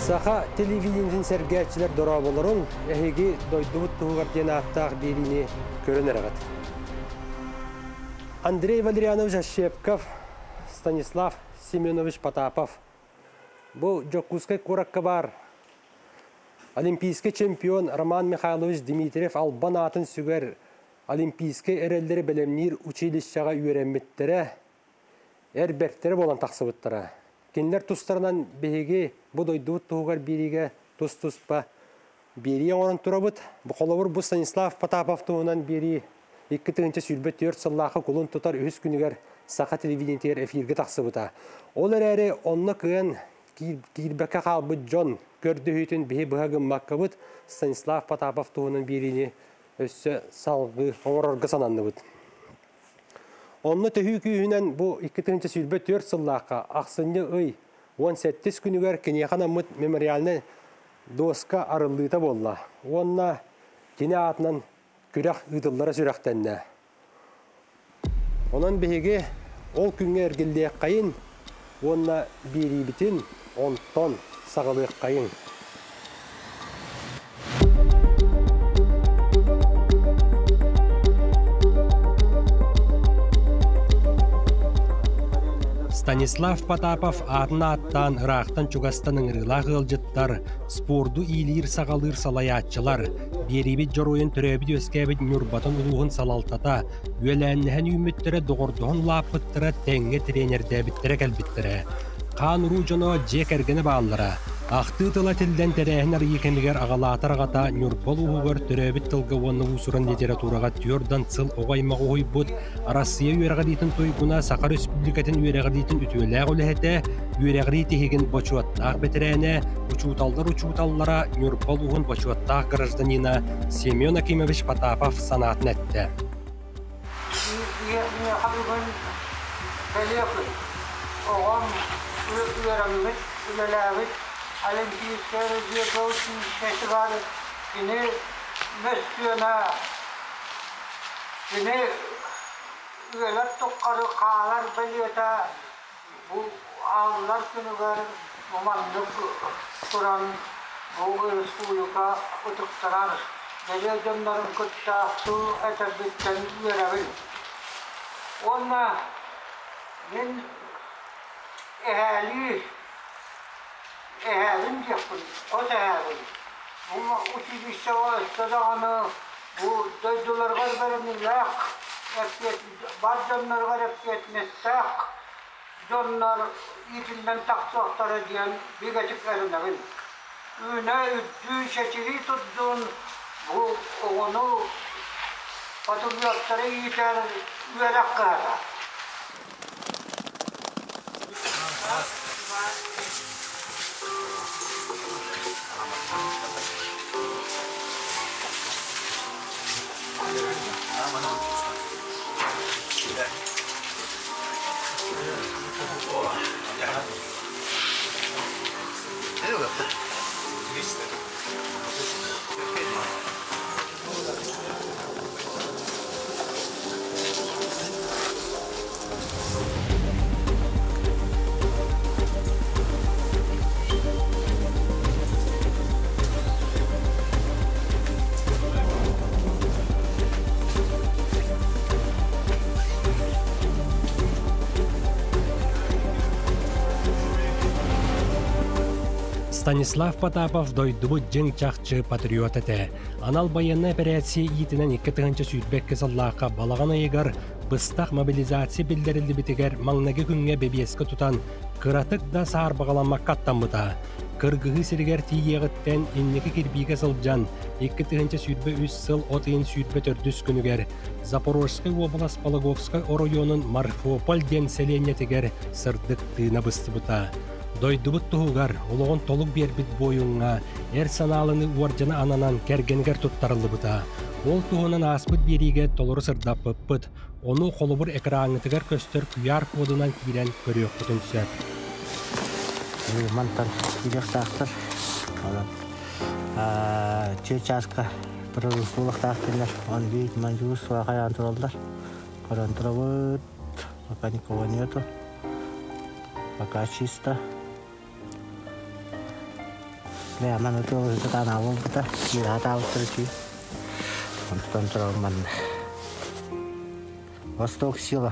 Саха телевидениеден сәргәтчілер дора болырын, әйге дойдуыт тұғырден аттақ беріне көрінер ағат. Андрей Валерьянович Ощепков, Станислав Семенович Потапов. Бұл Джокускай қораққа бар. Олимпийский чемпион Роман Михайлович Дмитриев албан атын сүгер Олимпийский әрелдері білімнер училищаға үйеренметтері әрбәрттері болан тақсыбыттыра. Кенлер тұстарынан бейге бұдойдуыт тұғығар береге тұс-тұспа бере оңырын тұрабыт. Бұқолауыр бұл Станислав Потапов тұғынан бері 2-тігінші сүлбет 4 сыллақы құлын тұтар өз күнігер сақа телевидениетер эфирге тақсыбыта. Олар әрі онны күйен кирбәкке қалбыт Джон көрді өйтін бейі бұғағын маққабыт Станислав Потапов тұғынан беріне өсі салғы оңырырғы сананны бұд. Онны төхі күйінен бұл 2-тігінші сүлбет 4 сыллақы ақсынды ұй 17 күнігер кенеқан амыт мемориалны доска арылыта болла. Онна кене атынан күрәқ ұйдыллары сүрәқтәнне. Онан бейге ол күнге әргілде қайын, онна бері бітін 10 тон сағылы қайын. Станислав Потапов атына аттан ырақтан чугастаның рыла ғылжыттар, спорду ийлер сағалыр салаятчылар, беребет жоройын түрәбет өскәбет нүрбатын ұлуғын салалтата, өйләннән үміттірі доғырдығын лапыттыры тәңге тренерді біттірі кәлбіттірі. Қан ұру жоно жек әргіні бағалыра. Ақты тыла тілден тәрәхінар екемігер ағалатарғата нүрбол ұғығыр түрәбет тылғы оны ұсырын литератураға түрдан цыл оғаймағы ой бұд, Россия үйерға дейтін тойгуна Сақар Республикатын үйерға дейтін үтуеләғ өліхеті, үйерғі тегін бачуаттақ бетірәне, учуталлара нүрбол ұғын бачуаттақ гражданина Семен Акимович Потапов санатын әтті. Олимпийская разъезжающая фестиваль, кine Mösyöna, kine üyeler tokkarı kağalar beliyata, bu ağlar günü var, mumanlık kuran, bu respublika utuktaran, televizyonların kutta su etebitten üyerebil. Ona, ben ehali, ehelim yapın, o da ehelim. Ama uçuşta o istedağını, bu döydüler var benim lak, bazıları var etmezsek, onlar itinden taksaklara diyen bir geçiklerine bil. Üne üddü şeçili tuttun, bu onu patubiyatları yiter, üyelek kağıda. Станислав Потапов дойдубут жың чақчы патриот әті. Анал баянна операция етінен 2-тігінші сүйдбекке саллаққа балаған айығар бұстақ мобилизация білдерілді бітігер маңнағы күнге бебескі тұтан қыратық да саар бағаламақ қаттан бұта. Кыргығы сіргер тиегіттен иннекі кирбиге сылжан 2-тігінші сүйдбе 3 сыл отыйын сүйдбе 4 күнігер Запорожскай облас Пологовскай оройонын Марфополь ден селенетігер сырдық тыына бұсты бұта. Дойдубут туғығар, олығын толық бербіт бойыңа, әр саналыны уаржаны ананан кәргенгер тұттарылы бұта. Ол туғынан аспыт береге толыры сырдап бұппыт, оны қолыбыр экраңытығар көстер күйар кодынан кейлен көрек бұтын түсәк. Мантан күйдек тақтыр. Чечаска тұрылысулық тақтырлар. Он бейт манжуыз суағай антыралдар. Қарантырабыт, пока никого нету. Пока чисто. Ляман өтөөлүстө танабыл бута. Мирата австричи. Контролман. Восток сила.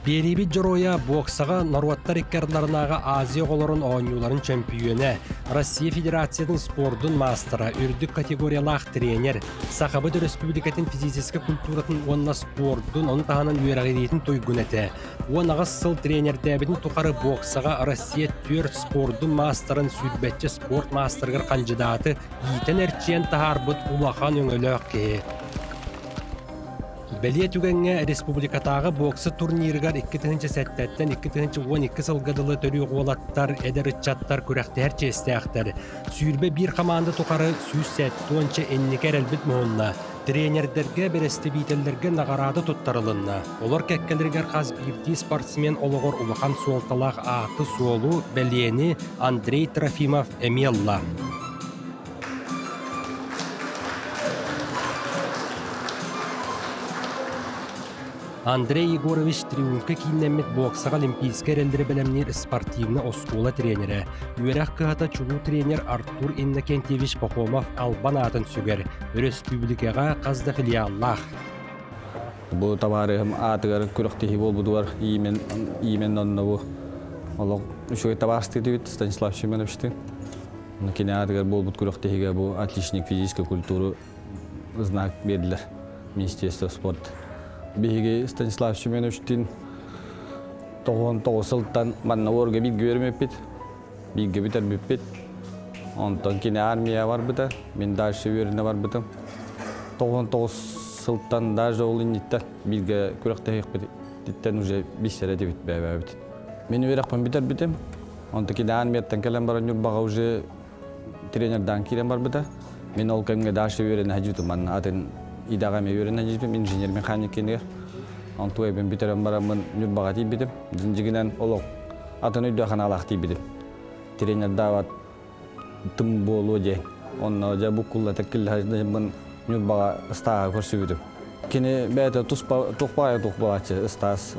Бериби жороя боксаға Наруаттар иккерларынаға Азия оларын ойнуларын чемпионы, Россия Федерацияның спордың мастера, үрдік категориялақ тренер, Сахабыды Республикатын физическа культуратын онна спордың оны тағанын үйерағидетін тойгун әті. Онағыз сыл тренердәбінің тұқары боксаға Россия 4 спордың мастерын сүрбәтчі спорт мастергар кандидаты етен әрчен тағарбыт улақан өңілі ке. Бәлие түгенге республикатағы боксы турниргар 2-тігінші сәттәттен 2-12 сылғадылы төрі ғолаттар, әдір үтчаттар көрәқтер честіяқтар. Сүйірбе бір команда тұқары сүйіз сәтті онча әннекер әлбіт мұғынна. Тренердерге бәресті бейтелдерге нағарады тұттарылынна. Олар кәккелергер қаз бірді спортсмен олығыр ұлыған суалталақ аты суолу бәлиені Андрей Трофимов Эмелла. Андрей Егорович триумфка кейіннәмет боксаға олимпийскер әлдірі бәлемнер спортивны оскола тренері. Үйерақ қығата чулу тренер Артур Иннокентьевич Пахомов албан атын сүгер. Республикаға қазды филиаллах. Бұл табарығым атығар күріқтегі бол бұдуар имен онына бұл. Олық үшіге табарысты дейбет Станислав Семеновичті. Кене атығар бол бұд күріқтегі бұл отличник физической культуры знак берділер Министерство спорта. Беге Станислав Семеновичтин 9 сылттан манна орга билге бермеппит. Билге битермеппит. Онтон кине армия бар быта. Мен дальше веріне бар бытым. 9 сылттан даже олынниттер билге күрәктәйек биттен уже бисере дебит бәбәбит. Мен верақпан битер битем. Онтон кине армияттан келен баран юрбаға уже тренердан кирен бар быта. Мен ол кемге дальше веріне хаджиту манна атын идағаме өрін әжіпім, инженер механик кенігер. Антуай бен бітерім барамын нүрбаға тей бітім. Жінжігінен олық атын өйдіған алақ тей бітім. Тренер дават тым болу ден. Онна жа бұққылла тәккілі әжімін нүрбаға ұстаға көрсі бітім. Кені бәйті тұқпағай тұқпағачы ұстаз.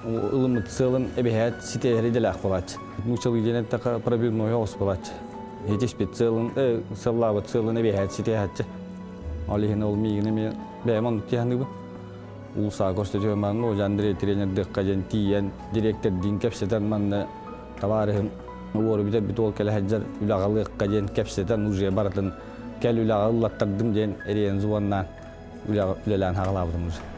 Үліміт сылын әбейхәт ситеғері деләқ болачы. Мұчылы денет тәқа проблемной оғыз болачы. Етеспет сылын, сыллабыт сылын әбейхәт ситеғатчы. Алихин ол мигіне бәйман ұттияны бұл. Улса көрсетуі маңын о жандыры тренерді қажен тиен директор дейін кәпсетен маңны табарығын оры бітер біт ол кәлі әджар үлағалық қажен кәпсетен ұжия баратын кәл үлағылаттардым ден әрейін зуаннан үләлән хағылабыдым ұжы.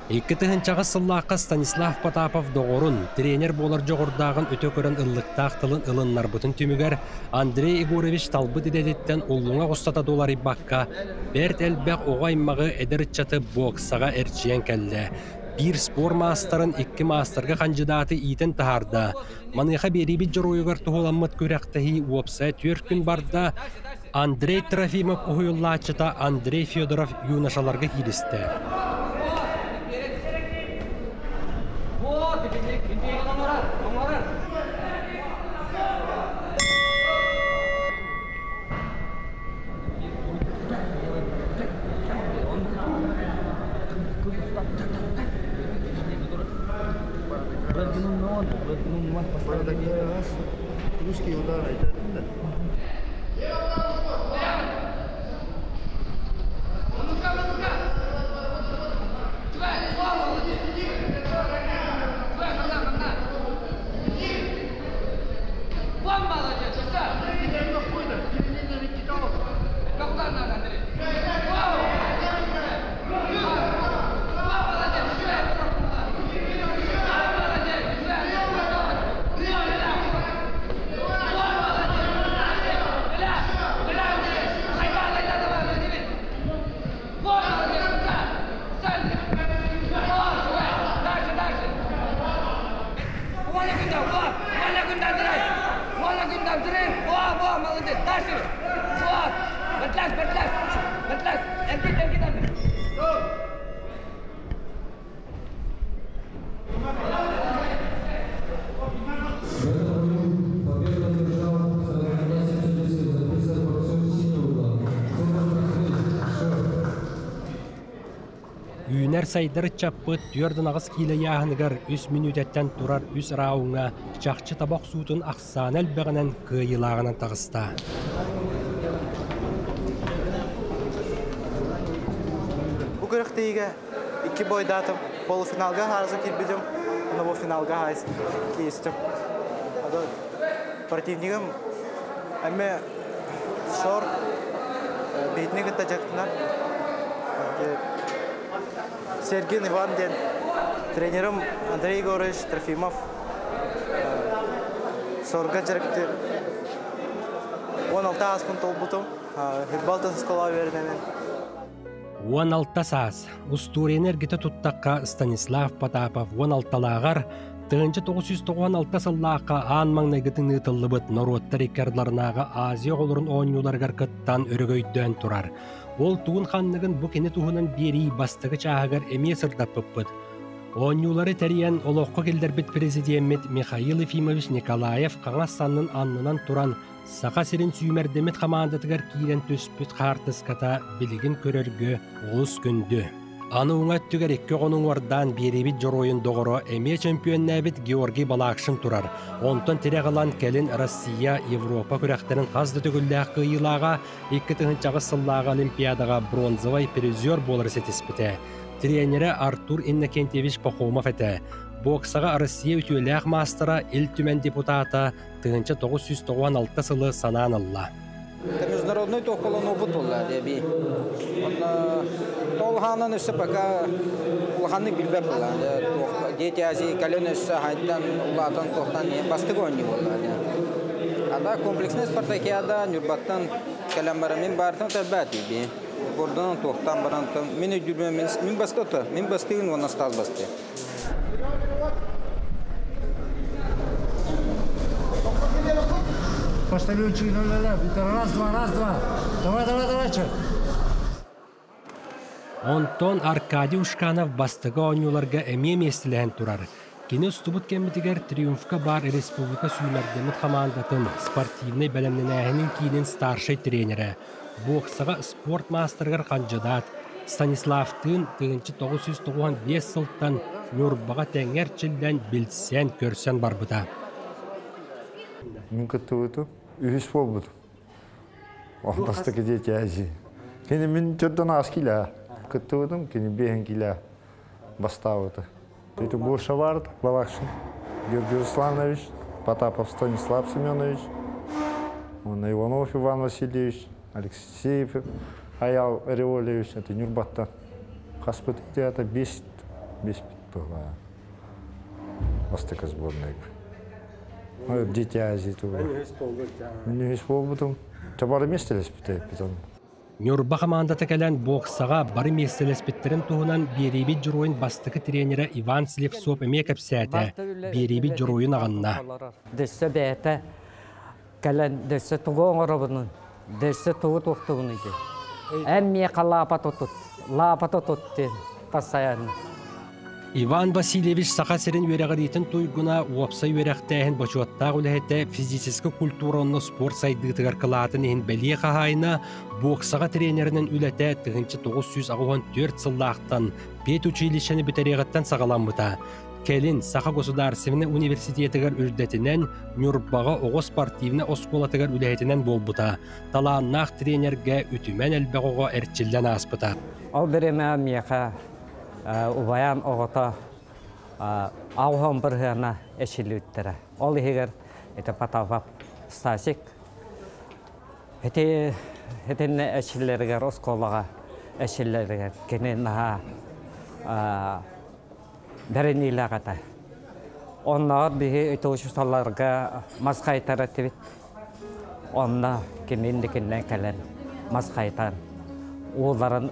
2-тігінші сыллаққа Станислав Потапов доғырын, тренер болар жоғырдағын өте көрін ұллықтақ тылын ұлыннар бұтын түмігер Андрей Егорович талбыт едеттен ұллыңа қостата долары баққа, бәрт әлбәқ оғаймағы әдірітчаты боксаға әрчиен кәлі. Bir spor mastарын 2 мастерға кандидаты итен тахарда. Маныға беребі жыруығыр тұғыламыт көрәқтігі уопса 4 күн барда Андрей Трофимов ұғыллачыта Андрей Федоров юнашаларға келісті. Русский удар. сайдары чаппыт түйерден ағыз кейлі яғыныгар 3 минутеттен тұрар 3 рауыңа чақчы табақ суытын ақсан әлбәғінен күйылағынан тағыста. Бұл көріқтейге 2 бойдатым. Полуфиналға арзы келбедім, бұл финалға кейістім. Противнигім әме шор бейтіне күтті жақтынан. Сергей Иван ден тренерім Андрей Егорович Трофимов сорға жүрікті 16 аспын толбутым, хитбалтын скола верінемен. 16 саас, Устуренер геті тұттаққа Станислав Потапов 16-лағар, 1996 сыллаққа аң маңнайгытын ұтылыбыт Норотта рекордларынаға Азия олырын ойнуларғар кыттан өрігөйден тұрар. Ол туын ханнығын бұ кені туғынан бері бастығы чағығар әме сырдап бұппыд. Ойнулары тәриян олоққа келдербет президент Михаил Ефимович Николаев қаңас санның аннынан тұран сақа серін сүймердемет қамандатығар кейрен төспіт қартыската білігін көрергі олыс күнді. Аны уңа түгер екке қонын ордан беребет жоройын доғыры әме чемпионнәбет Георгий Балақшын тұрар. Онтан тірәғылан кәлін Россия, Европа күрәқтерін қазды түгілләқ қиылаға 2000 сыллағы Олимпиадаға бронзовай призер болыр сетіспіті. Тренері Артур Иннокентьевич Пахомов әті. Боксаға Россия үтіләқ мастера ел түмен депутата 1996 сылы санан алла. Международный тоқпалан опыт олла деби. Толханын үсі пока улханы билбеп олла. Дети азии кален үсі хайттан уллатан тоқтан бастығын олла. Ада комплексный спартакиада Нюрбаттан калямбарамен бартын тәбәт еби. Бордан тоқтан барантын. Мен өйдірмен мен бастыты. Мен бастығын оны стаз басты. Пошталючий 0-0. Раз-два. Давай, чё? Онтон Аркадий Ушканов бастығы ойнуларға әме местіліген тұрар. Кені ұстыбыт кәмбетігер триумфка бар республика сүймердемет командатын спортивный бәлемнен әйінің кейінен старшай тренері. Боксаға спорт мастергар қанжадат Станиславтың 1995 сылттан Нюрбаға тәңер чілден білсен көрсен бар бұта. Мен күтті өту, үйіс бол бұд. Ол бастықы дети әзі. Кені мен түрден аз келі, күтті өтім, кені бейін келі бастау өті. Өті Боша барды, Балақшын, Георгий Русланович, Потапов Станислав Семенович, Иванов Иван Васильевич, Алексеев Аял Ореолевич, это Нюрбаттан. Хаспыт это 5 была бастықы сборная. Дети Азии туға. Мен үйіс бол бұтым. Жабары местелес бітім. Нюрба командаты кәлән боксаға бары местелес біттерін туғынан беребет жұройын бастықы тренері Иван Слепцов әме кәпсәті беребет жұройын ағанна. Дөссі бәйті кәлән дөссі туғы оңырыбының, дөссі туғы тоқтығын үйде. Әмме қалапа тұтты пасаяны. Иван Васильевич сақасырын өрәғыретін туйгуна уапсай өрәқтәйін бачуаттағы үләйті физическі культуранны спорт сайдығытығар қылатын ең бәле қағайына боксаға тренерінің үләті 1994 сыллақтан пет училищені бітәреғіттен сағалан бұта. Кәлін Саха государственный университетігер үрдетінен Нюрбаға оғы спортивны осколатығар үләйтінен бол бұта. Таланнақ тренерге үтімен әлбәғыға әртчілден аспыта. Ол біреме меқа Убаян оғыта ауған бір ғана әшілі өттірі. Ол егер Потапов Стасик әтен әшілерігер, осколаға әшілерігер кенен бәрін илағата. Оннағыр бігі өтеушісталарға масқайтар әттібет. Онна кенендікінен кәлін масқайтар. Оларын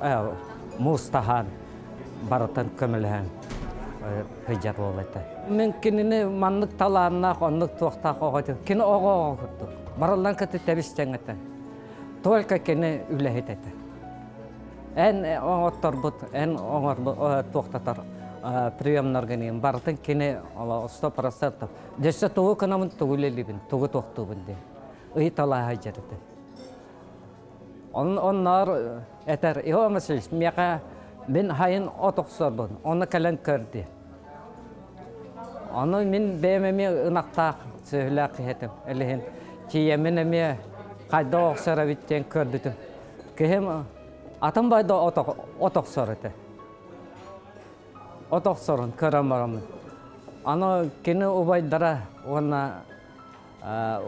мұстахан барытын көмілген хыджат болыты. Мен кенені манлық таланына, онлық туақтақ оғады. Кені оға күрді. Барылдан көті тәбістен әті. Только кені үләхет әті. Ән оңыттар бұд, ән оңыр туақтатар приемнарғанын. Барытын кені 100%. Дөсі туғы күнамын түгілелібін, туғы туқтығын де. Үй талай хыджат әті. Onlar eter, ihomasiz, meka Мен хайын отоқсорбын, оны кәлін көрді. Оны мен бәймеме ынақтақ сөйләқ етім, әліхін. Киемен әме қайда оқсора біттен көрдітім. Кехем атым байда отоқсор еті. Отоқсорын көремарамын. Аны кені убайдара,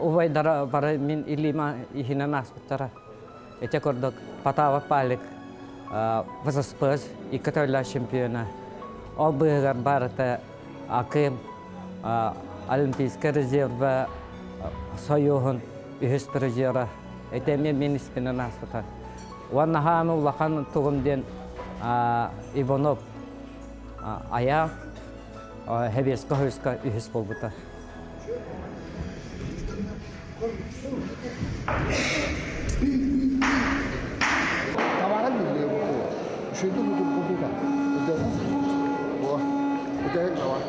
убайдара бары мен илима ихинен аспыттара. Эте көрдік Патава Палик вызыспыз, екі тойлар чемпиона. Ол бұйығар барыты ақым Олимпийский резерві союғын үйіс призера. Эте мен іспенен аспыттар. Оны хамы ұлақан тұғымден Иванов аяқ Хебесқа хүйісқа үйіс болбыта. Tamaran diliyor bu. Şuydu bu da. Bu da var.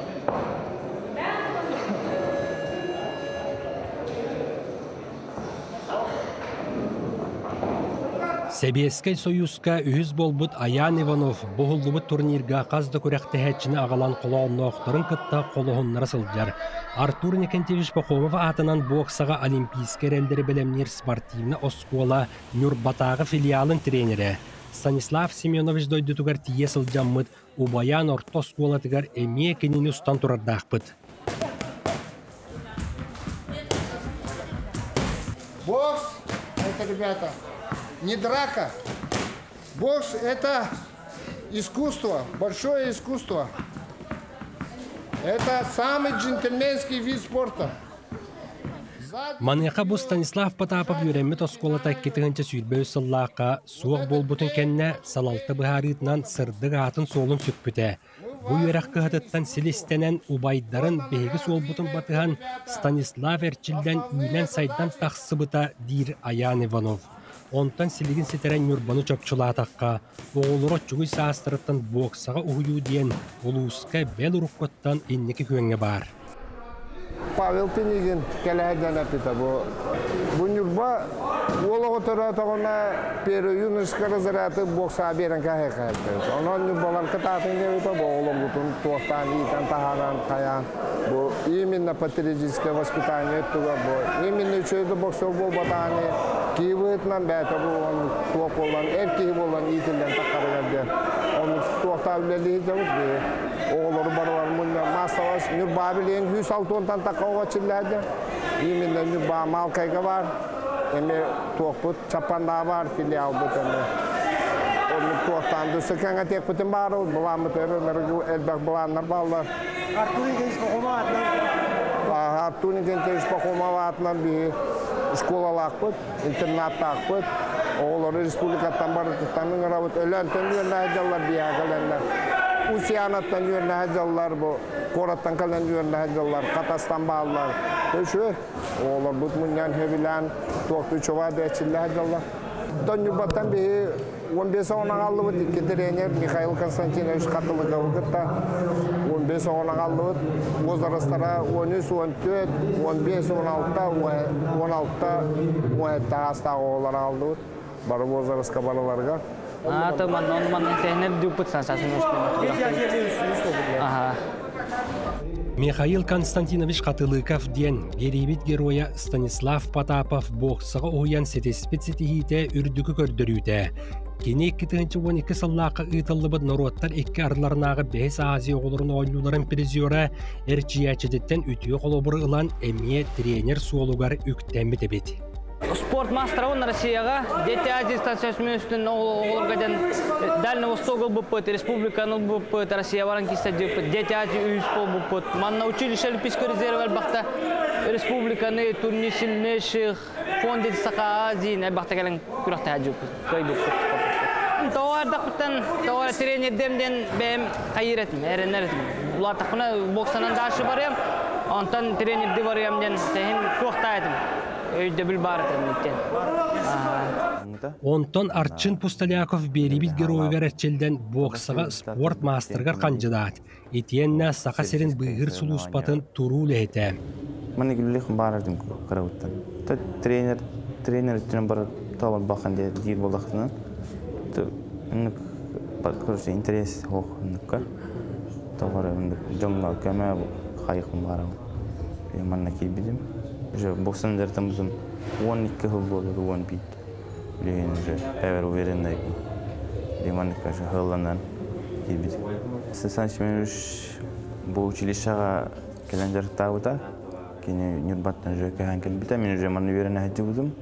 Себескай союзка үз болбут Аян Иванов бұғылдыбыт турнирға қазды көректі әтчіні ағалан қолуынна оқтырын кытта қолуыннары сылджар. Артур Никентьевич Пахомов атынан боксаға олимпийский рәлдері білемнер спортивны оскола Нюрбатағы филиалын тренері. Станислав Семенович дойдытугар тие сылджаммыд, убаян орто осколатыгар әме кенені ұстан тұрардақпыд. Бокс, это, ребята, не драка. Бокс – это искусство, большое искусство. Это самый джентльменский вид спорта. Манеқа бұл Станислав Потапов үйрәмет осколата кетігінші сүйірбәу сыллаққа суық болбутын кәнне салалты бұхарытынан сырдық атын солын сөкпіті. Бұл үйрәқ қығытыттан селестенен убайдарын бәйгі солбутын батыған Станислав әрчілден үйлен сайдан тақсыбыта дейір Аян Иванов. Онтан селеген сетерен Нюрбаны чөпчілатаққа, оғылыры чүгіл састырыттан боксаға ұғыю дейін ұлуысқа бәл ұрыққыттан еннекі көңі бар. Павел Пенигин келәден әпіті бұл Нюрба олығы тұры тұғына пері юнышқа разыраты бокса берін кәхе қайты. Онан Нюрбалар кытатын кәуіті бұл олың бұтын тоқтан, итан, тахаран, қаян. Бұл именно патриотическое воспитание өттіға бұл. Именно үшөйді боксер бол батаны. Кейвітінен бәті бұл, тоқ болан, әркей болан итілден таққарығарды. Оның тоқта білелі жауыз оğulları barılar bunlar masavas Nurba bilen 106 tan takavga çillerde. Imенно Nurba Malkayga var. Eme toqput Çapanda var filial butanda. Onu toqtan düsükanga tek putin var o bulanmı törü elbek bulanlar ballar. Artur Nikentьевич Пахомов атынан. Artur Nikentьевич Пахомов атынан bir школалақпыт, интернаттақпыт. Oğulları Respublikattan barıtıktanın rabıt ölenten yönlәйдалар biyagalender. Usiyanattan yönlәйдалар bu, Korattan kalan yönlәйдалар, Katastan bağlılar. Köşü, oğullar butmunyan hevilen, toqtu çova deçillәйдалар. Nürbatan bir 15 oğlan aldı bu, iki trener Mikhail Konstantinovich Katılıga vıkıtta. 15 oğlan aldı bu, Ozarastara 13, 14, 15, 16'da, 16'da, 17'de hasta oğlan aldı bu. Barı Ozaraska barılarga. Teman teknik duput sensasyon Mikhail Konstantinovich Katılыков ден беребит героя Станислав Потапов боксыға ойан сетеспецетихите үрдігі көрдірүйді. Кені 2-12 сыллаққа ұйтылыбыд народтар 2 арыларынағы 5 Азия оғылырын ойлуларын призиора әрчиячедеттен үтіе қолобыры ұлан әмие тренер суолугар үктәмі дебет. Спорт мастеровын Россияға, Дети Азии станциясымен үстін оғылырғаден Дальний Восток бұппыт, Республиканы бұппыт, Россия баран киста деппыт, Дети Азии үйіспол бұппыт. Манна училище Олимпийский резерв әлбақта Республиканы, Турнисіліне шық, фонд Дети Сақа Азии, әлбақта кәлін күріқті әджі бұппыт. Тауардақпыттан, тауар тренердемден бәйім қайыр етім, әрінер етім. Бұлар тақпына боксанан дашы бар ем, онтан тренерді бар емден тәйін көқта етім. Онтон Арчин Пусталяков беребит геройгар әрчелден боксыға спорт мастергар қанжыдат. Етенна сақа серін бұйғыр сұлуыспатын тұру ләйті. Мені күліліқін барырдым қырауыттан. Тренер үттінен бары табыл бақын дейір болдақтынан. короче, интерес хохнука. Товар жонга кеме хайхым барам. Манна кибидим. Уже боксан дертам бузум 12 жыл болду, 10 бит. Леген уже эвер уверенный. Манна каже хылланан кибидим. Сенсанч мен уж бу училищага келен жартабыта. Кене Нюрбаттан уже кахан келбита, мен уже манна уверенный хаджыбузум.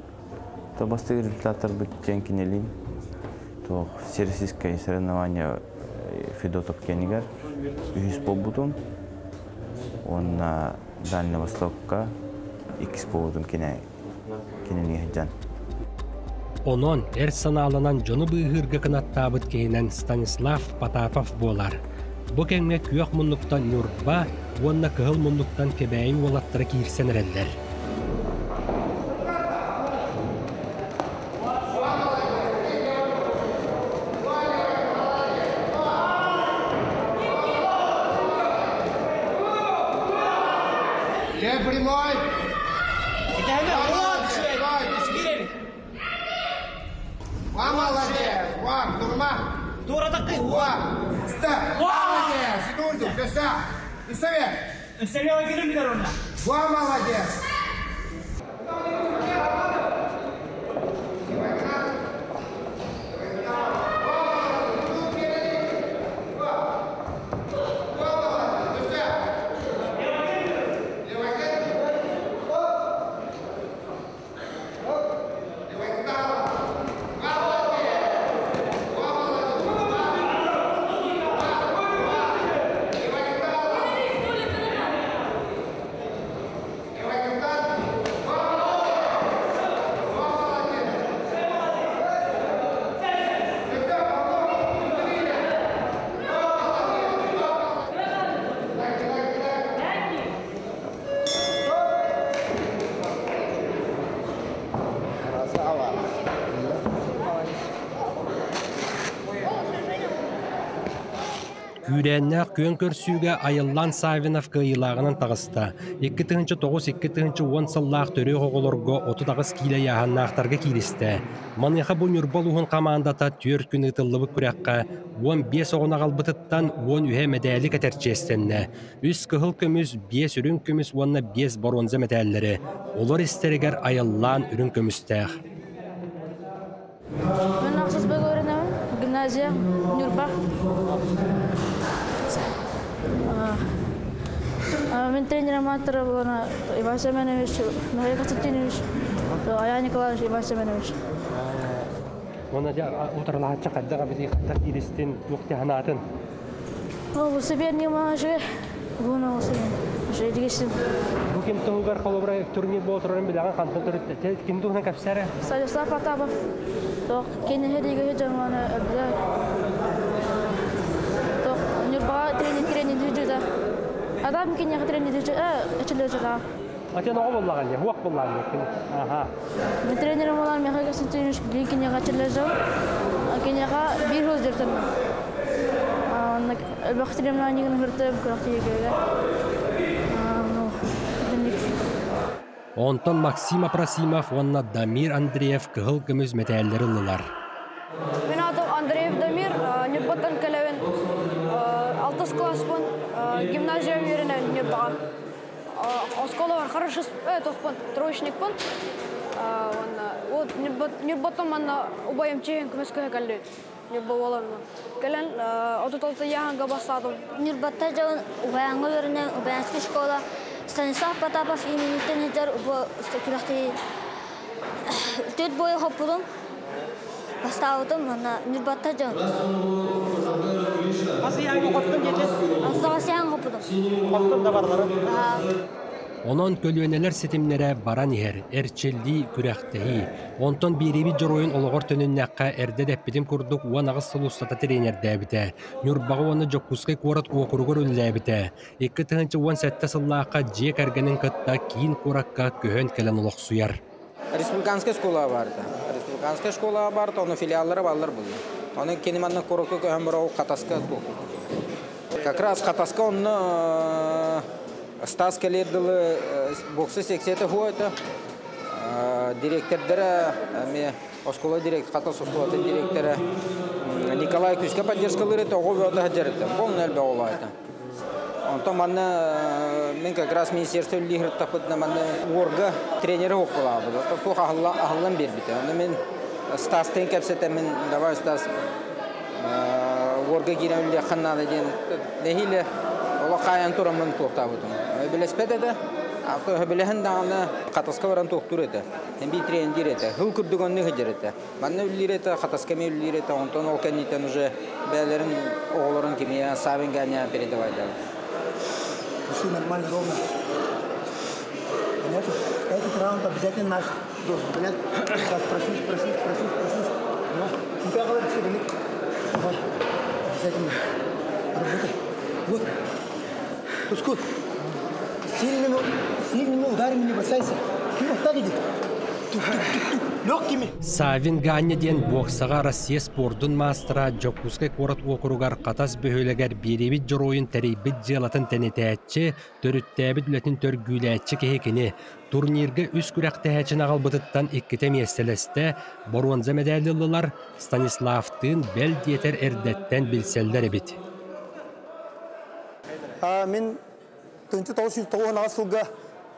То бастыгы результаттар бүттен кинелин. То всероссийское соревнование Федотов кенигер. Үйіс болбудум. Он на Дальний Востокка икс болбудум кенени хаджан. Онон эр саналынан жону быйгырга кынаттабыт кейинен Станислав Потапов болар. Бу кеңе күйөк муннуктан Нюрба, уонна кыгыл муннуктан кебейи олаттыры киирсен эреллер. Прямой! Молодец! Ван, турма! Тура такой! Ван! Ста! Молодец! Секунду, краса! И совет! Совет километров! Ван, молодец! Күрәннәк көн көрсүгә Айыллан Савинов кыйлагынан тагыста. 2-9-2-10 сыллах төрө оголорго 39 киле яһаннактарга киристе. Маныха бу Нюрбалуһун командата 4 күн ытыллыбы күрәккә 15 огына галбытыттан 10 үһә медали катерчестенне. Үс кыгыл көмүс 5 үрүн көмүс уонна 5 бронза медальләре. Олар истерегер Айыллан үрүн көмүстәх. Мен Аксыз Бөгөрүнөн гимназия Нюрба. Мен тренером Антара была Иван Семенович, Михаил Константинович, Аян Николаевич, Иван Семенович. Оны утырлаһа чакырдыга бити хаттар киристин юктаханатын. Бу соперник маже, буну же дигесин. Бу ким тоугар колобра турнир болторын билган хантын турит ким туган капсара? Станислав Потапов. То кене хедиге жамана бля. То Нюрба тренер диджида. Адам кене тренер диджида, эчлежа. Ача ногы боллаган я, хуак боллаган. Аха. Мен тренерим болар Михаил Константинович кене эчлежа. Кенега бир хол жертен. Бахтиремна нигин хыртып крахтыгыга. Онтон Максим Апрасимов, онна Дамир Андреев кыгыл көмүз металлери ылылар. Мен атым Андреев Дамир, Нюрбаттан келебен 6 класспын, гимназия үйренен Нюрбага. Оскола бар, хорошо тохпын, троечникпын. Вот Нюрбаттан манна убайым чейін көмескөе кәлді. Нюрба болан. Келен отуталты яғанға бастадым. Нюрбатта жауын убайаңға үйренен, убайанский школа. Станислав Потапов именитен хеджар күрәхти төт бойы хоппудum. Бастаудым, ана Нюрбатта жауын. Асы яңы қоттың жете? Асы яңы хоппудum. Қоттың да бардары? Онон көлүөнелер сетимнере баран ер, эрчелди күрәхтеhi. Онтон бириби жороyun ологор төнүннәккә эрде деппитим курдук уанагыс сулустата тренердә бите. Нюрбага оны жоккускай курат окуругор үлләбите. 2-17 сыллаакка же кергенин кытта кийин куракка көһөн келен олох суяр. Республиканская школа барды. Республиканская школа барды, оны филиаллары баллар булды. Оны кенеманна куракка көһөн бирау катаска ту. Как раз катаска оны Стас келерділі боксы сексеті хуайты. Директордері, оскола директор, қатас осколатын директоры Николай Күске поддержкалар это, оғы өді хаджарыты. Бұл нәлбе олайды. Онтан манна мен как раз министерство лигрет тапытна манна орга тренері оқыла болды. Тоқ ағылан бербіті. Мен Стастен кәпсеті мен давай Стас орга кирен үлі қаннады ден. Нехилі ола қаян тұрамын тоқта бұдым. Білеспеді де, білеген дағаны қатысқа баран тоқтыр еті. Бей тренер еті. Хыл күрдігінні ғыдер еті. Манна үлілер еті, қатысқа мен үлілер еті. Онтан ол кәннетен уже бәлерін оғыларын кемея сабын ғания передавайды. Все нормально, ровно. Понятно? Этот раунд обязательно наш должен, понятно? Сейчас просись. Ну, тебя говорят, все, велик. Вот, обязательно. Работай. Вот. Тускут. Сильными ударами не бросайся. Ты вот так иди. Савин Ганьяден боксаға Россия спордун мастера Жокускай корот окуругар қатас бөхөлегер беребит жороойын тәрейбит жылатын тәнетәтчі, төріттәбіт үлетін төргүләтчі кехекені. Турнирге үс күрәк тәхәчін ағалбытыттан иккете местелесті боруанза медалилылар Станиславтын бәл диетер әрдәттен білселдер бит. Мен 1990 асылға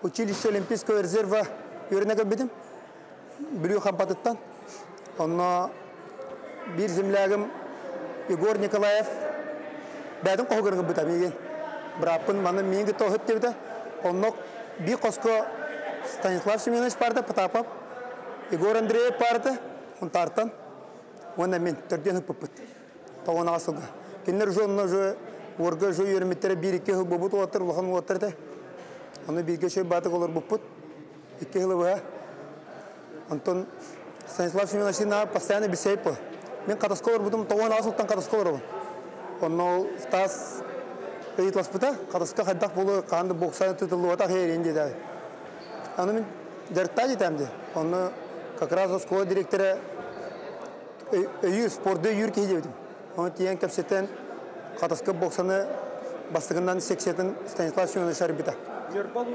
училище Олимпийского резерва үйренеге бедім. Білу қампатыттан. Онна бір землягым Егор Николаев бәдің қоғырыңы бұта меген. Біраппын маны менгі тоғыт дебді. Онна бір қосқа Станислав Семенович барды, Потапов. Егор Андреев барды, он тартан. Онна мен түрден үп бұппыт. Тоғын асылға. Кенлер жонына жо, орға жо үйірметтері бір-екі ғыл бұппыт отыр, ұлған отырды. Оны бірге шөй баты қолыр бұппыт. 2 ғылы бұға. Антон Станислав Семенович постоянно бесейп. Мен катасколар будем того насылтан катасколар. Он Стас Эйтласпыта катаска хаддак болу канды бокса титулы вата херенде да. Аны мен дәрттәди тәмде. Оны как раз школа директоры спортды юрке дебдим. Оны тиен кепсетен катаска боксаны бастыгындан 80 Станислав Семенович арбита. Нюрба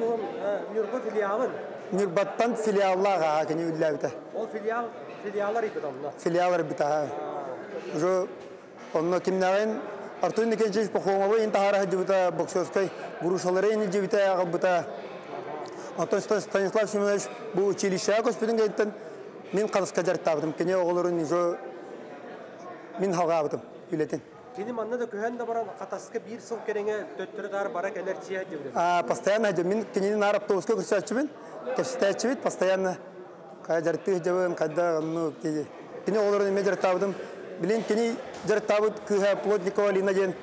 филиалын. Нюрбаттан филиаллаға кені үлі әбіті. Ол филиалар ебіт онына? Филиалар біті. Уже онына кемнағын Артуын некен жеш пақуымабы ентағара жебіті боксерскай грушалары ені жебіті ағы біті. Антон Станислав Семенович бұл училища көспетін кейттен мен қадысқа жарытта абыдым. Кене оғылырын мен халға абыдым үйлетін. Кені манна да көһәнді баран қатасқа бір сыл кереңе төттірі дары бара кәлер чия жебіді? Постоянно жебім. Мен кененің арып тоғызға көрсетші кепсетәчі бет, постоянно жарты жабын, қайда кені оларын мен жарттабыдым. Білен кені жарттабыд күхә Плотникова Лина ден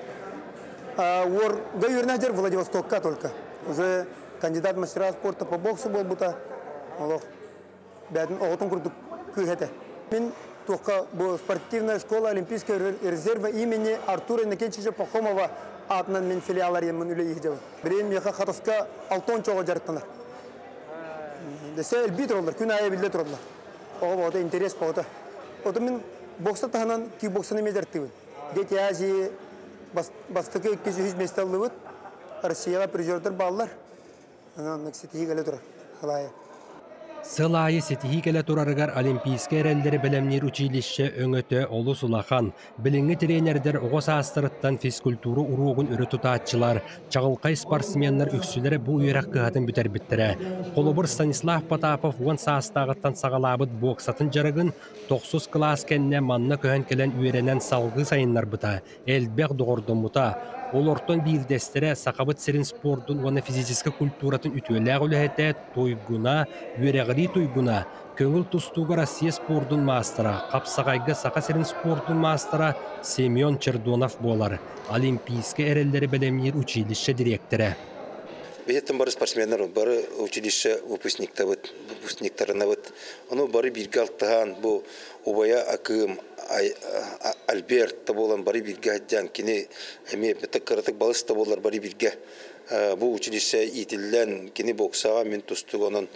орға үйіріне жар Владивостокқа только. Уже кандидат мастера спорта по боксу бол бұта. Бәдін оғытын күрдік күхәті. Мен тоққа спортивная школа Олимпийского резерва имени Артура Никенчича Пахомова атынан мен филиалар емін үлі ехжабы. Білен меқа қатысқа 6 чоға жарттанар. Десе әлбей тұралар, күн айы білді тұралар. Оғы бағыда интерес бағыда. Оды мен бокста тағынан кикбоксаны мен жарттыбын. Дети Азии бастықы 200 месталы бұд. Россияға призердер балылар. Сетихи кәлі тұрар. Қалайы. Сылайы сетихи кәлі тұрарығар Олимпийский әрәлдері білімнер училище өңөті олы сулахан. Біліңі тренердер оғыз астырыттан физкультуру ұруғын үрі тұтатчылар. Чағылқай спортсменлер үксілері бұл үйрақ қығатын бүтер біттірі. Қолыбыр Станислав Потапов он састағыттан сағалабыд боксатын жарығын 9 класс кәнне манна көхен келен үйренен салғы сайынлар бұта. Әлбәқ доғырдың бұта. Ол ортон билдестері сақабыт серин спордун оны физическа культуратын үтуеләғ үләхеті тойгуна, үйрәғри тойгуна, көңіл тұстуға Россия спордун мастера, қапсағайға сақа серин спордун мастера Семен Чердонов болар. Олимпийский әрелдері білемнер училище директоры. Бейеттен бары спортсменлер, бары училище выпускниктарына бұд. Оны бары бірге алтыған, бұл обая акым, Альберт таболан бары бірге әдден, кені әме қырытық балыс таболар бары бірге. Бұл училище етілден, кені боксаға мен тұстық оның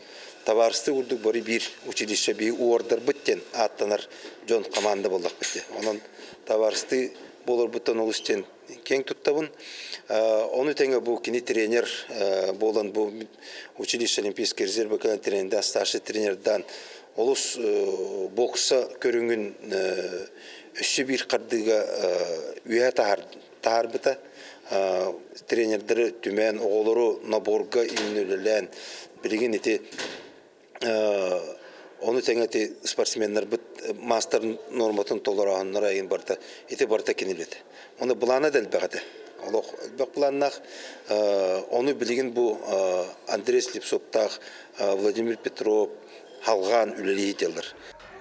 табарысты ұрдық бары бір училище бей уордар бұттен аттанар жон команда болдық бітті. Оның табарысты болар бұттан ол үстен кең тұттабын. Оны тәңі бұл кені тренер болан бұл училище Олимпийский резервы кәлін тренерден, старший тренерден олыс бокса көріңін үші бір қардыға үйе тағарбыта тренердері түмен оғылыру наборға үйінілілен білген еті оны тәңеті спортсменлер бұт мастер норматын толырағанлар айын барта еті барта кенеледі. Оны бұланы дәл бәғады. Бәқ бұланнақ оны білген бұл Андрей Слепцовтақ, Владимир Петров, Халған үлелі етелдір.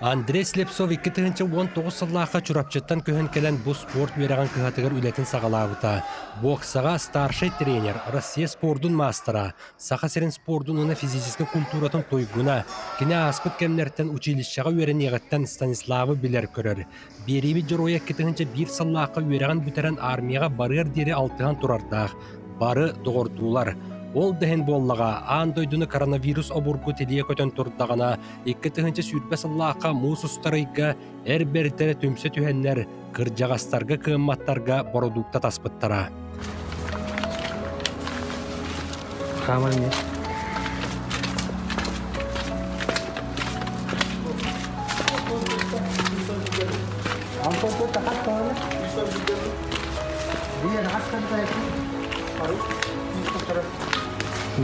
Андрей Слепцов 2019 сыллаға чурапчыттан көхін келен бұл спорт вераған көхатығыр үлетін сағалауыта. Боксаға старший тренер, Россия спордун мастера, сақасерін спордун ұна физическа культуратын тойгуна, кене аспыт кемнерттен училищаға өрен еғіттен Станиславы білер көрір. Береби жыроя кетігінші бір сыллаққа өреген бүтерен армияға барыр дері алтыған тұрардақ. Бары доғырдулар. Ол дәһен боллаға, андойдуны коронавирус обургу телие көтен тұрдағана, 2-тігінші сүрбәс Аллахқа мұс ұстарайға, әрбәртері түмсе түхеннер, кыржағастарға, кымматтарға бородукта таспыттара. Қамал не?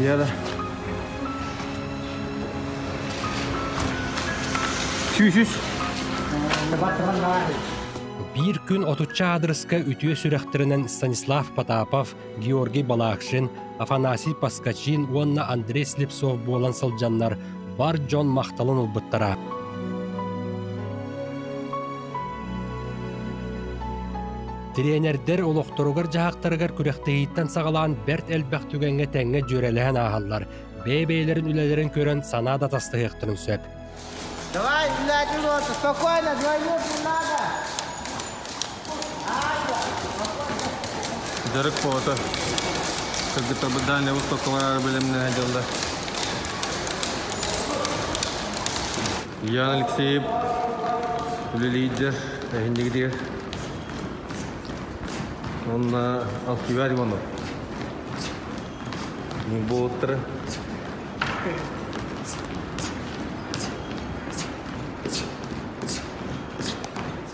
Ya da. Şüş. Bir gün otutça adrıska ütüye sürəxtirindən Stanislav Potapov, Georgiy Balakşin, Afanasiy Paskachin, onna Andrey Slepsov bolan sılcanlar var John Maxtalın ulbıttara. Trenerder oloqtorugar jahaqtarıgar kürekteyitten sağalan bert elbaq tügenge tenge jörelehen ahallar. Bebeylerin ülelerin kören sana da tastığıqtırın söp. Давай, блядь, спокойно, двойник не надо. Жарык фото. Как-то бы дальний востокова білімні әділді. Ян Алексеев, лидер, әйіндегідер. Он Алкивар Иванов. Не болтыры.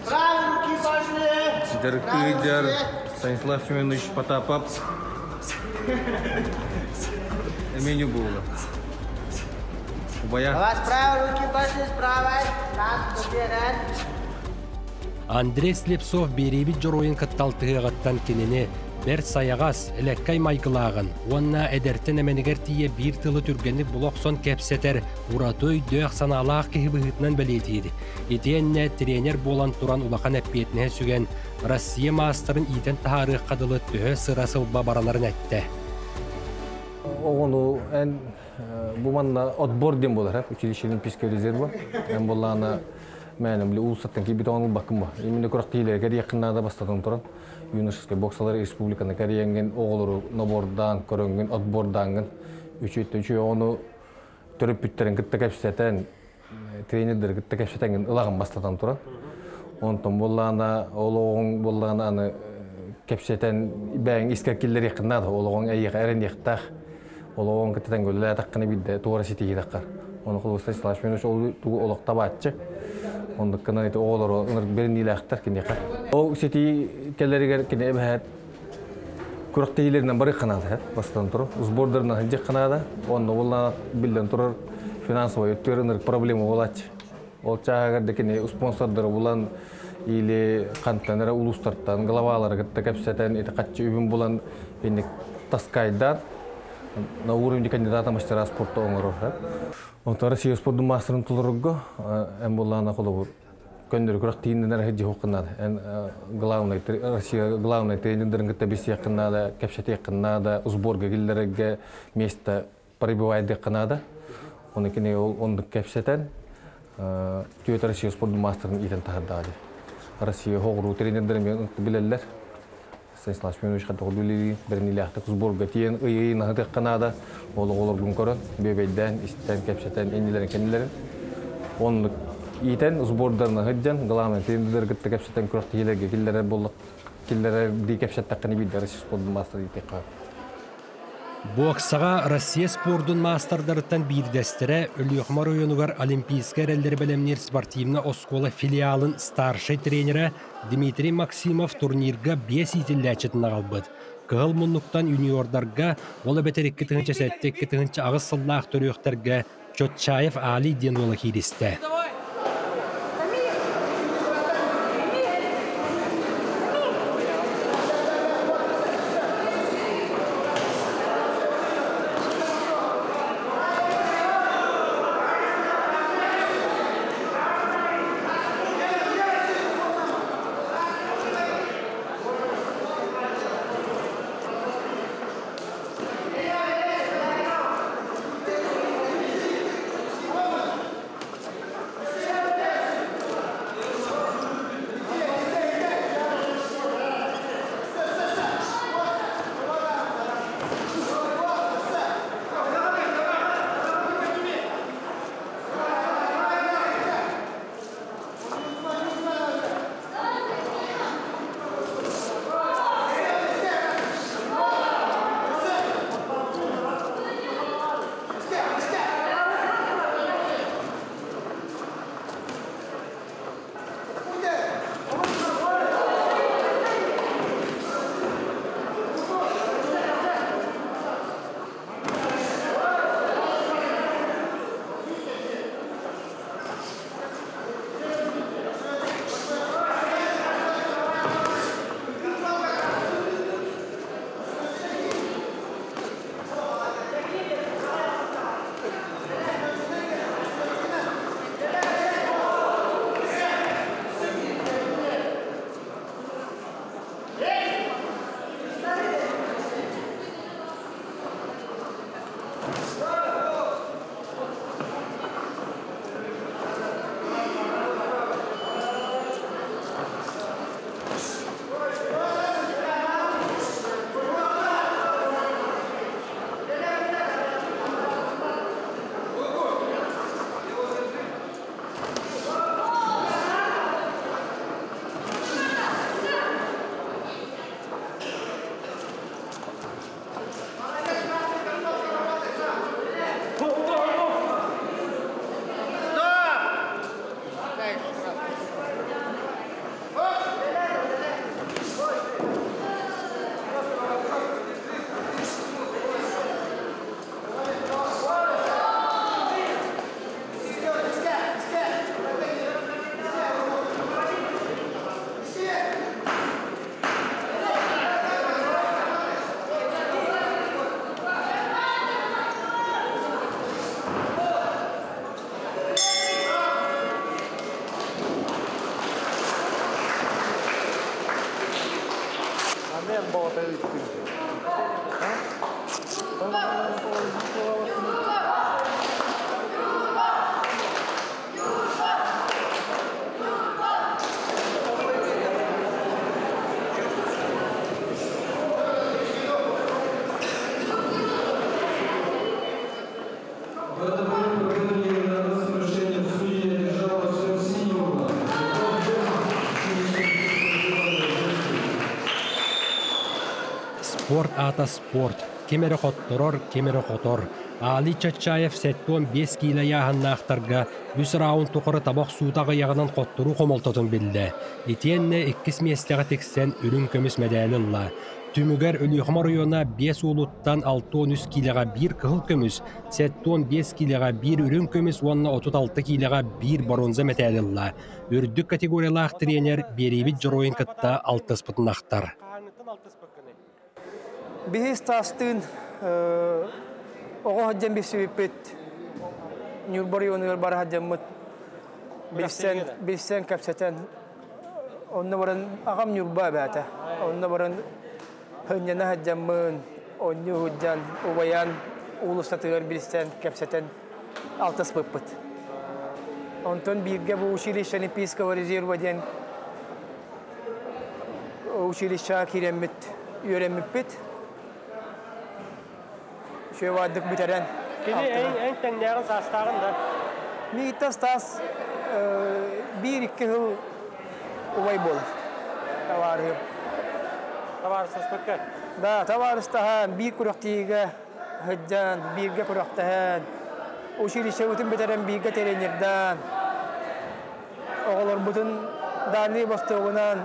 Правые руки пошли. Лидер Станислав Семенович Потапов. Меню было. У вас правые руки пошли с правой. Так, вперед. Андрей Слепцов береби жоройын кытталтығығаттан кенені бәр саяғас әлеккай майқылағын. Онна әдәртін әменігер тие бір тылы түргені бұлоқсон кәпсетер ұратой дөқ саналақ кехібігітінен бәлетейді. Етенне тренер болан туран улақан әппетіне сүген Россия мастерын итен тағарық қадылы түхі сырасыл бабараларын әтті. Оғыну ән бұманна отбор дем болар, училище Олимпийского резерва. Ән болағына мәнім біле ұлыстаттан кейбет оңыл бақым ба. Емінде күрақ дейлер кәрі яқыннада бастатын тұрын. Юношеский боксалар республиканы кәрі енген оғылыру набордан, көрінген, отборданген. Үші оны түріп бүттерін күтті кәпсетен, тренердер күтті кәпсетенген ылағын бастatan тұрын. Онтын болағына, олығын болағына кәпсетен бәйін искәркелер яқыннада, олығын әйеқ әрін яқтақ, олығын күттен көлі әтаққыны білді, туғара сетеге таққар. Оны қылғыстай Слашменович олық табатчы. Ондыққынан еті оғылары ұныр берін елі әқтар кенде қар. Ол сети кәлерігер кенде әбәт күріқтейлерінен бары қанады, бастан тұры. Ұзбордарынан хәнжек қанады, онды олынан білден тұрыр финансовай өттер ұныр проблема олачы. Ол чағағарды кенде спонсордары болан или қанттаныры ұлыстарттан, главалары күтті кәпсетен, еті қатчы үбін болан бенде таскайдан на уровне кандидата мастера спорта оңырыр. Онтан Россия спордың мастерын тұлырығы, ән болағына қолы бұр. Көндері күрақ тейінден әрі жи хоқынады. Россия главный тренердерін күтті бесі яқынады, кәпшеті яқынады, ұзборға келдеріге месті пробивайды яқынады. Оны кене ондық кәпшетен түйет Россия спордың мастерын итен тағырдады. Россия хоғыру тренердерін білелер. Станислав Семенович қадды білелер, бірін елі ақтық ұзборға тейін ұйын ағыдық қанады. Олар бүгін көрін, бөбейден, істен, кәпшеттен, әнелерін, кәнелерін. Онлық итен, ұзбордарына ғыджан, ғаламын тренерлер күтті кәпшеттен күріқті елерге келдері болық, келдері дей кәпшетті қаны білді, Россия спордың мастер етек қағып. Боксаға Россия спордун мастардарыттан бирдестері Өліғмар ойынугар Олимпийская рәлдері бәлемнер спортивна оскола филиалын старший тренері Дмитрий Максимов турнирга 5 итілләчетін ағалбыд. Кығыл мұнлықтан юниордарға олы бәтер 2-тіңінші сәтті 2-тіңінші ағыз сыллақ түріқтарға Чотчаев Али Денуылы кейлісті. Спорт ата спорт. Кемері қотторор, кемері қотор. Али Чотчаев сәттуан 5 кило яғаннақтарға бүс раунд тұқыры табақ суытағы яғынан қоттору қомалтатын білді. Етенне 2 местеға тексен үрін көміс мәдәлілла. Түмігер Өліғмар ойына 5 олуттан 6-13 килоға 1 кығыл көміс, сәттуан 5 килоға 1 үрін көміс, онына 36 килоға 1 бронза мәтәлілла. Үрдік категориялақ тренер Беребет Жоройын кытта 6 спытынақтар. Бихис тастын оға хаджан бисвипет Нюрбар йонугар бар хаджаммыт бистен капсатан онна баран ағам Нюрба бәті онна баран хынjana хаджаммын онны худжан убаян улыстатығар бистен капсатан алтас быппыт онтон бирге бұл училище Олимпийского резерва ден училища киреммит үйренміппет Şövaddık biteren. Kini en tengneğin sastağın da? Miyita stas 1-2 yıl uvay bolur. Tavarı. Tavarsız bakı? Da, tavarız daha bir kuraktiğe hıccan, birge kuraktahan. Училище bütün bitiren birge trainerdan. Oğlar bütün dani bastığından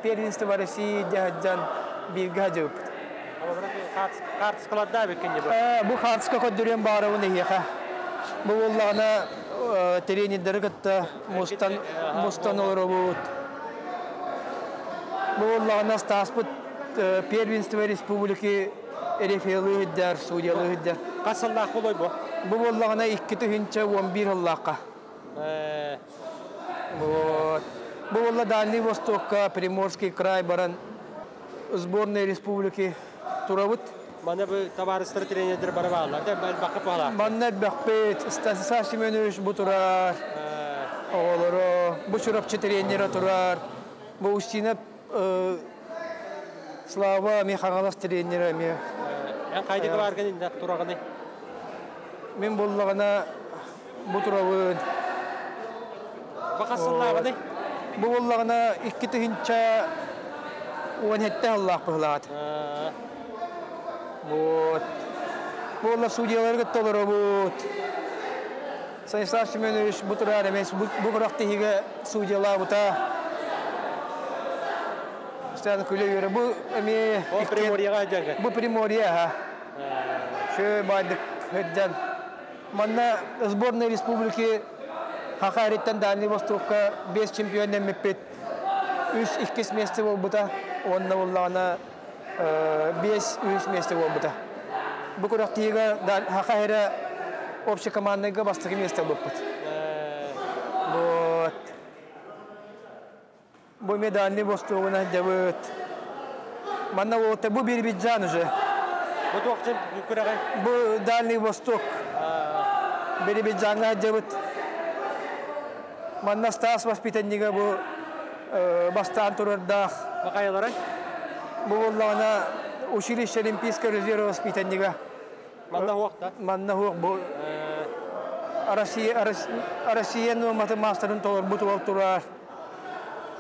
первенство России hıccan birge hıcıp. Ama bırak kartıskalar da bekince bu. Bu kartıska kodduruyan bağırıvın ehiyeha. Bu Allah'ına trainerleri gıttı, mustan olur bu. Bu Allah'ına staspıt первенство Республики Эрефелы hıddar, Suudiyalı hıddar. Kaç yıllık oluyor bu? Bu Allah'ına 2 tühünçe 11 yıllıkka. Bu Allah Дальний Востокка, Приморский край баран сборной республики Туравut. Bana bu tabaristleri trainerleri bana bağlar. Ben bakıp bağlar. Bana bakıp Stanislav Semyonovich bu turar. Oğulları, bu çorapçı traineri turar. Bu Устина Slava Mekhangalas treneri mi? En kaydığı varken indi turağını. Men bollağına bu turavın. Bakasınlar ne? Bu bollağına 2 tühünçe 17 Allah pıhlat. Bu Allah Suudiyaları gıttaları bu. Stanislav Semyonovich bu turar emes. Bu bıraktı higa Suudiyalar bu ta. İşte küle göre bu emi. O Primorye'ye geldi. Bu Primorye ha. Şu baydık hıccan. Manna сборная республики Хакайреттен Дальний Востокка 5 чемпионнан меппет. 3-2 месте болбута. Онна боллагана 5-3 месте болбута. Bu kuraqtiga Хакайра общий командныйга бастыгы месте болбут. Вот. Bu Дальний Востогуна жабыт. Манна вот bu Биробиджан уже. Bu toqçı kuraqay. Bu Дальний Восток. Биробиджанга жабыт. Манна Стас воспитаннига bu бастан турардах. Bakayalары? Bu боллагана училище Олимпийского резерва воспитаннига. Манна хуақта? Манна хуақ bu Россияның матемастарын толар bu туал турар.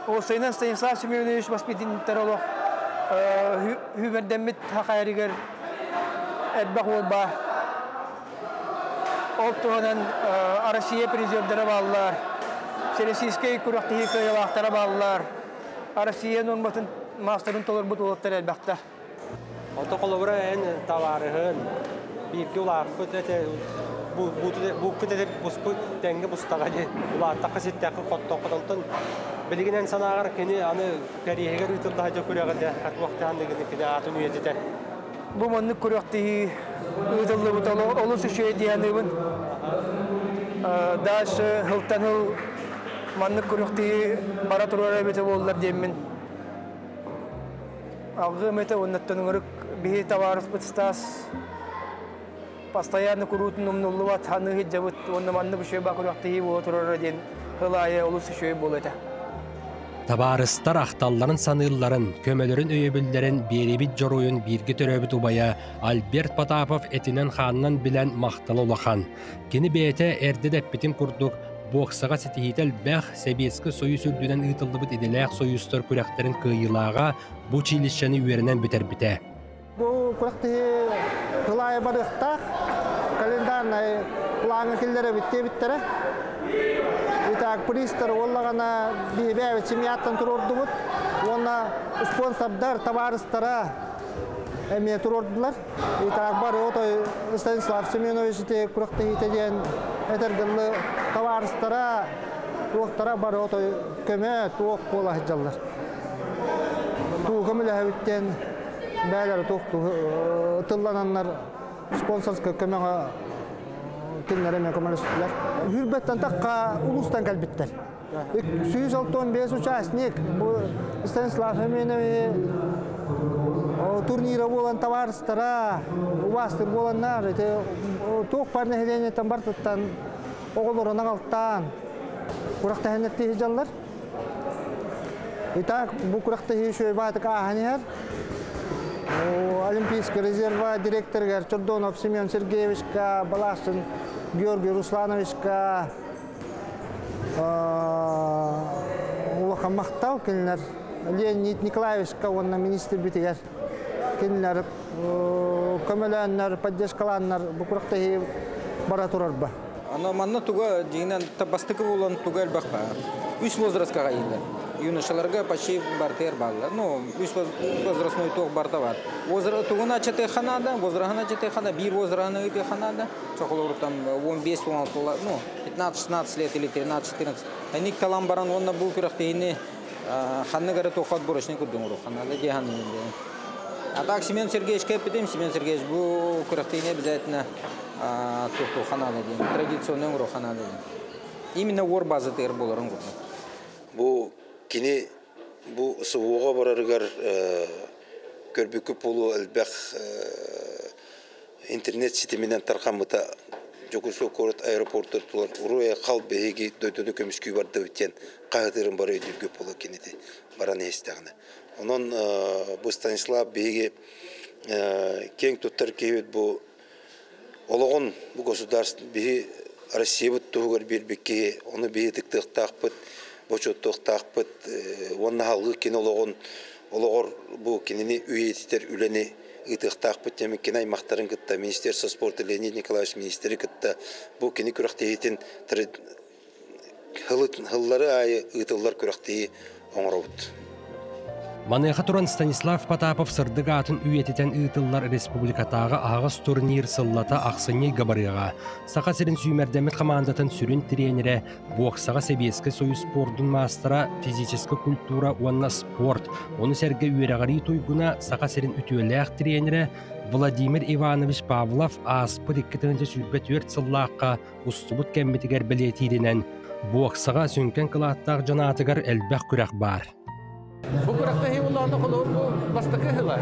Осыйнан Станислав Семенович воспитанниктер олық. Хүмердеммит Хакайригер әдбақ олба. Ол туғанан Россия президенттері балылар. Российский kuraqtı hikayalaqtara bağlılar. Россияның мастерын толар bu tuğattır elbaqta. Ota kolabora en tavarıhın. Bir ki ulaq bu kütede bu denge bustağadı. Ulaq taqasittakı qottoqdaltın. Bilginen sanağar keni anı kariyeger ütüldi hacı kuraqında at vaqtandığını kide atın üyetide. Bu manlık kuraqtı ütüldi butalı olusu şey diyanıbın. Daş hıltanıl manlık kuraqtı bara turara bete bollar demin. Алгы мете оннаттан ырык бихи товарыс бытстас постоянно курутун умнуллуат ханы хиджабыт онна манны бушой бакуракты хи отырор ден хылайы улус шөй болыта. Табарыстар ақталларын саныылларын, көмөлөрүн өйөбүллерин беребит жоруйун бирги төрөбүт убая Альберт Потапов этинен ханынан билен макталы улахан. Кини бейте эрди деппитин курдук Боксаға сетихител бәх Советский Союз үрдүнен ыйтылдыбыт иделәк союзтар күрәктерин кыйылаға бу училищені үйерінен бітер біте. Бұл күрәкті қылайы барықтақ, календарный планы келдері бітте-біттері. Итак, пристар олағана бейбәві чемияттан тұрорды бұд. Оны спонсордар, товарыстара әме тұрордылар. Итак, бар отой Станислав Семенович күрәкті хитеден әтергілі товарыстара, туақтара бар отой көме туақ бола хиджалар. Туғымылы әвіттен бәлері туқты тыллананлар спонсорскы көмеға келінерімен көмелестілер. Хүрбеттен таққа ұлыстан кәлбіттер. 165 участник. Станислав Семенович турнира болан товарыстара, убастыр боланнар. Туқ парны хеленеттен бартыттан, оғылырынан алттан. Құрақта хенетті хиджалар. Итак, бұл құрақта хишуй батық ағанияр. Олимпийский резерва директоргар Чордонов Семен Сергеевичка, Балашин Георгий Руслановичка, Улахан Мақтал келінер, Леонид Николаевичка, онна министр бітігер келінер көмөлөннөр, поддержкаланнар бу курактахи бара турарба. Аны манна туга дигенен табастыкы болан туга элбакпа. Үс возрастка гайылар. Юношаларга почти бартер баллар. Ну, үс возрастной тог барта бар. Возраст тугана чете ханада, возрастна чете хана, бир возрастна ите ханада. Чохолор там 15-16, ну, 15-16 лет или 13-14. Они талам баран онна бу курактахини ханны гары тохат борошны кудумуру ханада деганы. А так Семен Сергеевич кепидем, Семен Сергеевич бу курактахини обязательно тухту ханада ден, традиционный урок ханада ден. Именно ор базы тер боларын гурна. Бу кини бу сууга барарыгар көрбүкү полу элбек интернет ситеменен таркамыта Жокусу корот аэропорттор тулар уруя кал беги дөтөнү көмүскүй барды өткен кагытырын бар өйдүргө полу кинети баран эстагына. Онон бу Станислав беги кең туттар кебет бу Ологон бу государство би Россия бут тугар бербекке оны би тыктыктакпыт, бочоттуктакпыт, онна халгы кинологон ологор бу кинени үйетитер үлени ытыктакпыт теме кинай мактарын кытта Министерство спорта Леонид Николаевич министри кытта бу кини күрактейтин хыллары айы ытыллар күрактеи оңробут. Манайха туран Станислав Потапов сырдыга атын үйететен ытыллар республикатағы ағыз турнир сыллата ақсыне габарыға. Сақа сирин сүймердемет командатын сүрін тренері, боксаға Себескі союз спордун мастера физическа культура уанна спорт. Оны сәрге үйерағари туйгуна сақа сирин үтуеләқ тренері Владимир Иванович Павлов аспы деккетіңінші сүрбет өрт сыллаққа ұстыбыт кәмметігер білетирінен. Боксаға сүнкен кылаттақ жанатығар әлбәқ күрәқ бар. Bu kurakta heyullahında kolu bu bastıkı hıla.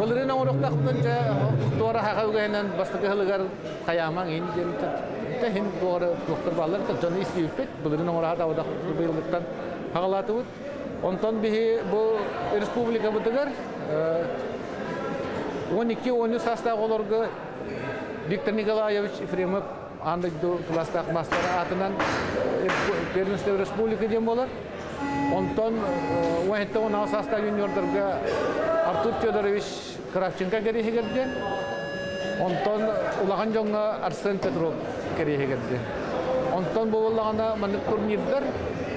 Bulurun oğrukta kutunca doğru haƙavgayla bastıkı hılıgar kayaman in de hin doğru doktor ballar da canı istiyor pek. Bulurun oğrukta da oda bıyıldıktan haƙalatı bud. Ondan bihi bu Respublika budugar 12-13 sastaq olurgu Viktor Nikolayevich Efremov andık klastak mastara atından Первенство Республика дем болар. Ondan вахетте он состав юниордарға Артур Федорович Кравченко кереге келді. Ondan улаған жоңға Арсен Петров кереге келді. Ondan болғанда мына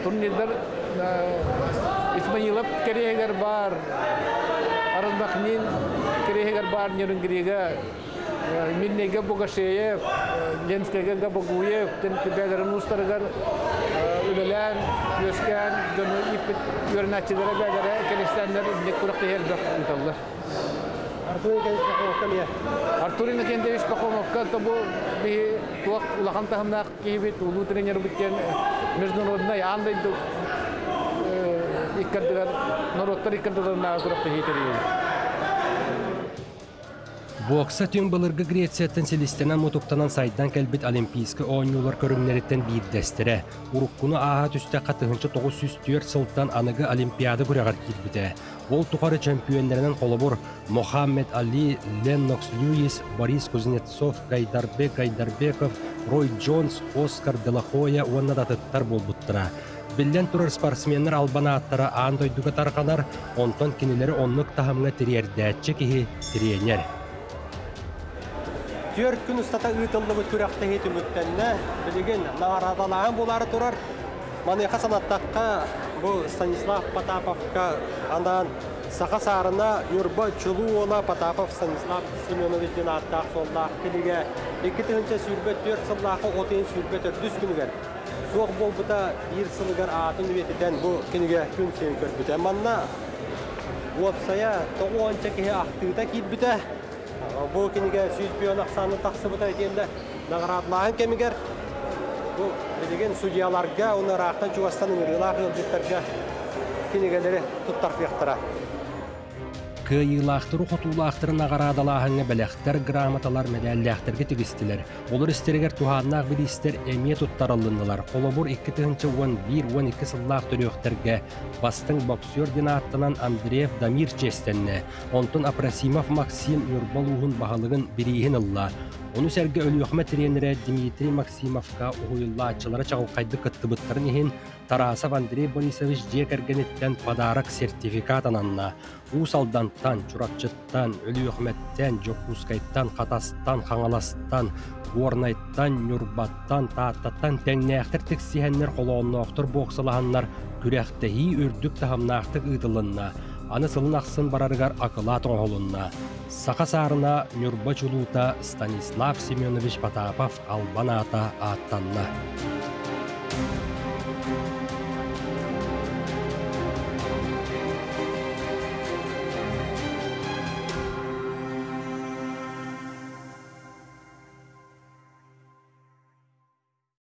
турнирдар Исмаилов керегер бар, Аразбахнин керегер бар, Нернгрига, Миннеге Богашеев, Ленскеге Габагуев, Тенкебедерен Устаргар, Үлелен, Йоскен, Дönu ipit yörnäçilere bedere keliştenler iblik kurakta helbek utallar. Arturin Kendevich Pakomovka tabu bir tuak ulakan tahımda kibit ulu trener biten международная анда иду иккадыр народтар иккадырына kurakta hiteri. Бокса түйін бұлырғы Грецияттан селестенен мұтуқтанан сайдан кәлбет олимпийскі ойнулар көрімнереттен бейірдестірі. Уруккуну аға түсті қатығыншы 904 сылттан анығы олимпиады күрәғар келбіті. Ол тұқары чемпионлерінен қолыбыр Мохаммед Али, Леннокс Льюис, Борис Кузнецов, Гайдарбек Гайдарбеков, Рой Джонс, Оскар Делахоя уанна датыттар бол бұттыра. Білден тұрар спортсменнер албана аттара аң дойдуға тарқанар, онтон кенелері онлық тахымға тірердәтчі кеге тренер. Төрт күн ұстата ұйтылды бұт күрәқті хеті мүттәніне білеген нағарадалаған болары тұрар. Манайқа санаттаққа бұл Станислав Потаповқа андан сақа сарына Юрба Чулуола Потапов Станислав Семеновичтен аттақ солдақ келеге 2-тігінші сүрбет 4 сыллақы 30 сүрбет 4 күнігер. Соқ бол бұта 1 сылығар атын өтеден бұл кенеге күн сен көрбіті. Манна опсая 9-шы кеге ақтығыда келбіті. Бұл кенеге сүйізбейон ақсаны тақсы бұта етенді нағырадылағын кемігер. Бұл білеген судьяларға, оны рақтан Чуғастаның ұрылағы үлдеттерге кенегелері тұттар пияқтыра. Кыйылақтыру хотулақтыры нағарадалағыңа бәләқтер, грамоталар, мәдәлләқтерге тегістілер. Олар істерігер туғаннақ білістер әме тұттарылындылар. Қолабыр 2-11-12 сыллақ түріөқтерге бастың боксер ден аттынан Андреев Дамир честенне. Онтын Апрасимов Максим Юрбалуғын бағалығын бірейін ұлла. Оны сәрге өліөқмә тренері Дмитрий Максимовқа ұғылла атчылары чағылқайды кыттыбыттарын ехін Тарасов Андрей Борисович жекергенеттен подарок сертификат ананна. Уусалдантан, чуракчыттан, өлүөхметтен, жоккускайттан, катастан, хаңаластан, уорнайттан, нюрбаттан, тааттаттан теңнээхтер тексиһеннер холооннооқтор боксалаһаннар күрээхтэһии үрдүк таһамнаахтык ыытылынна, аны сылын ахсын барарыгар акыла тоңолунна. Саха саарына нюрба чулуута Станислав Семенович Потапов албанаата ааттанна.